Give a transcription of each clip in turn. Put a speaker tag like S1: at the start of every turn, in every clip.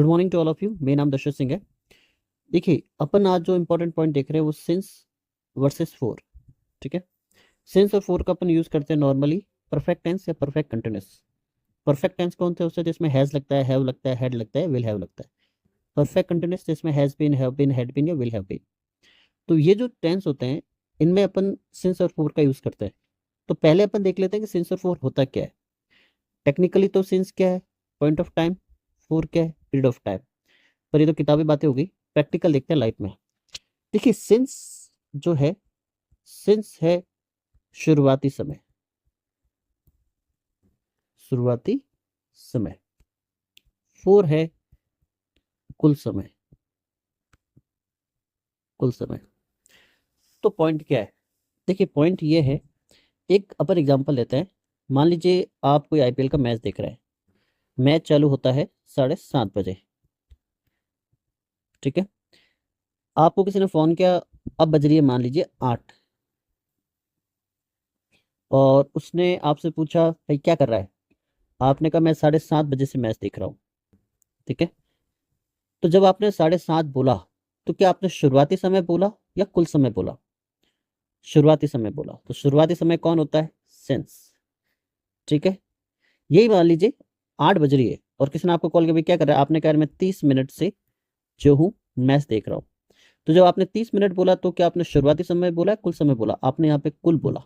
S1: Good morning to all of you. मेरा नाम दशरथ सिंह है। देखिए, अपन आज जो इंपॉर्टेंट पॉइंट देख रहे हैं वो सिंस वर्सेस फोर। ठीक है। सिंस और फोर का अपन यूज करते हैं नॉर्मली परफेक्ट टेंस या परफेक्ट कंटिन्यूस। परफेक्ट टेंस कौन थे? उससे जिसमें हैज लगता है, हैव लगता है, हैड लगता है, विल हैव लगता है। परफेक्ट कंटिन्यूस जिसमें has been, have been, had been या विल हैव बीन। तो ये जो टेंस होते हैं इनमें अपन सिंस और फोर का यूज करते हैं। तो पहले अपन देख लेते हैं कि सिंस और फोर होता क्या है। टेक्निकली तो सिंस क्या है? Point of time. फोर क्या है? Period of time. पर ये तो किताबी बातें हो गई। प्रैक्टिकल देखते हैं लाइफ में। देखिए, सिंस जो है, सिंस है शुरुआती समय। शुरुआती समय। फोर है कुल समय। कुल समय। तो पॉइंट क्या है? देखिए, पॉइंट ये है, एक अपन एग्जांपल लेते हैं। मान लीजिए आप कोई आईपीएल का मैच देख रहे हैं। मैच चालू होता है 7:30 बजे। ठीक है। आपको किसी ने फोन किया, अब बज रही है मान लीजिए 8, और उसने आपसे पूछा भाई क्या कर रहा है। आपने कहा मैं 7:30 बजे से मैच देख रहा हूँ। ठीक है। तो जब आपने 7:30 बोला, तो क्या आपने शुरुआती समय बोला या कुल समय बोला? शुरुआती समय बोला। तो शुरुआती समय कौन होता है? सेंस। ठीक है। यही मान लीजिए 8 बज रही है और किसी ने आपको कॉल किया, भाई क्या कर रहा है? आपने कहा मैं 30 मिनट से जो हूँ मैच देख रहा हूँ। तो जब आपने 30 मिनट बोला, तो क्या आपने शुरुआती समय बोला, कुल समय बोला? आपने यहाँ पे कुल बोला।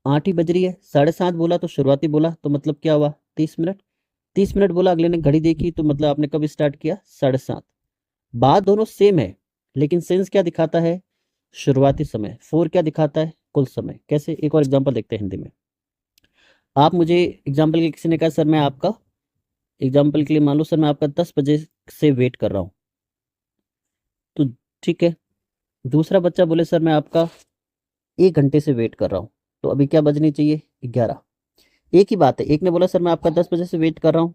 S1: 8 ही बज रही है, 7:30 बोला तो शुरुआती बोला, तो मतलब क्या हुआ? 30 मिनट। 30 मिनट बोला, अगले ने घड़ी देखी, तो मतलब आपने कब स्टार्ट किया? 7:30। बात दोनों सेम है, लेकिन सेंस क्या दिखाता है? शुरुआती समय। फोर क्या दिखाता है? कुल समय। कैसे? एक और एग्जांपल देखते हैं हिंदी में। आप मुझे एग्जांपल के किसी ने कहा सर मैं आपका, एग्जांपल के लिए मान लो सर मैं आपका 10 बजे से वेट कर रहा हूँ। तो ठीक है। दूसरा बच्चा बोले सर मैं आपका 1 घंटे से वेट कर रहा हूँ। तो अभी क्या बजनी चाहिए? 11। एक ही बात है। एक ने बोला सर मैं आपका 10 बजे से वेट कर रहा हूँ,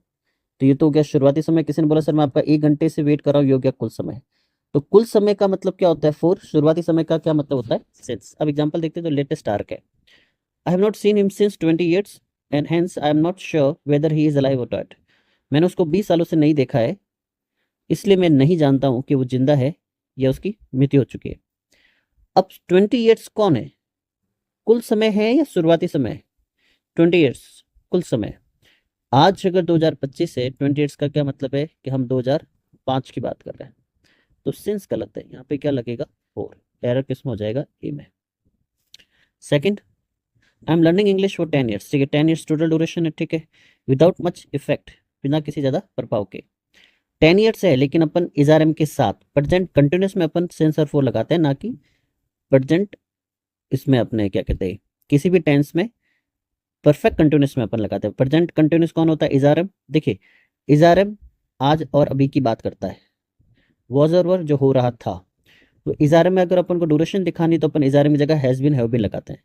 S1: तो ये तो हो गया शुरुआती समय। किसी ने बोला सर मैं आपका 1 घंटे से वेट कर रहा हूँ, ये हो गया कुल समय। तो कुल समय का मतलब क्या होता है? फोर। शुरुआती समय का क्या मतलब होता है? सिंस। अब एग्जांपल देखते हैं। तो लेटेस्ट आर्क है, I have not seen him since 20 years and hence I am not sure whether he is alive और नॉट। मैंने उसको 20 सालों से नहीं देखा है, इसलिए मैं नहीं जानता हूँ कि वो जिंदा है या उसकी मृत्यु हो चुकी है। अब 20 years कौन है? कुल समय है या शुरुआती समय? 20 years कुल समय। आज अगर 2025 है, 20 years का क्या मतलब है कि हम 2005 की बात कर रहे हैं। तो सिंस गलत है, यहाँ पे क्या लगेगा? फोर। एरर किसमें हो जाएगा? ए में। Second, I am learning English for 10 years। ठीक है, 10 years टोटल ड्यूरेशन है। ठीक है। विदाउट मच इफेक्ट, बिना किसी ज्यादा प्रभाव के। 10 years है, लेकिन अपन इजआरएम के साथ प्रेजेंट कंटिन्यूस में अपन सेंस और फोर लगाते हैं, ना कि प्रेजेंट इसमें अपने क्या कहते हैं किसी भी टेंस में परफेक्ट कंटिन्यूस में अपन लगाते हैं। प्रेजेंट कंटिन्यूस कौन होता है? इजआरएम। देखिए, इजआरएम आज और अभी की बात करता है। वॉज और वर जो हो रहा था। तो इजारे में अगर अपन को ड्यूरेशन दिखानी तो अपन इजारे में जगह हैज बीन, हैव बीन लगाते हैं।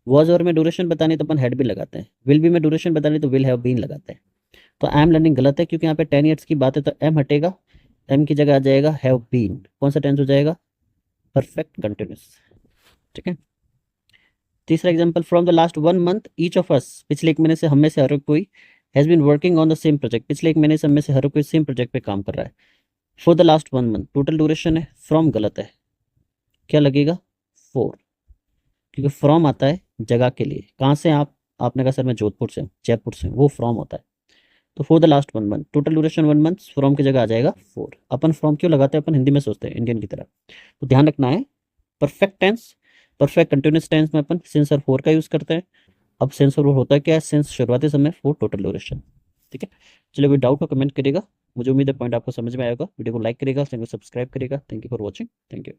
S1: वॉज और में ड्यूरेशन बतानी तो अपन हैड बीन लगाते हैं। विल बी में ड्यूरेशन बतानी तो विल हैव बीन लगाते हैं। तो आई एम लर्निंग गलत है, क्योंकि यहाँ पे 10 years की बात है, तो एम हटेगा। एम की जगह आ जाएगा हैव बीन। कौन सा टेंस हो जाएगा? Perfect continuous. ठीक है। तीसरा example, from the last 1 month each of us. पिछले 1 महीने से हम में से हर कोई has been working on the same project. पिछले 1 महीने से हम में से हर कोई सेम प्रोजेक्ट पे काम कर रहा है। For the last 1 month total duration है। फ्रॉम गलत है, क्या लगेगा? फोर। क्योंकि फ्रॉम आता है जगह के लिए। कहाँ से आप? आपने कहा सर मैं जोधपुर से हूँ, जयपुर से हूँ, वो फ्रॉम होता है। तो for the last 1 month total duration 1 month, from की जगह आ जाएगा फोर। अपन फ्रॉम क्यों लगाते हैं? अपन हिंदी में सोचते हैं इंडियन की तरह। तो ध्यान रखना है, perfect tense, perfect continuous tense में अपन सिंस और फोर का यूज करते हैं। अब सिंस और फोर होता है क्या है? सिंस शुरुआती समय, फोर टोटल ड्यूरेशन। ठीक है। चलिए, कोई डाउट हो कमेंट करिएगा। मुझे उम्मीद है पॉइंट आपको समझ में आएगा। वीडियो को लाइक करिएगा, चैनल को सब्सक्राइब करिएगा। Thank you for watching. Thank you.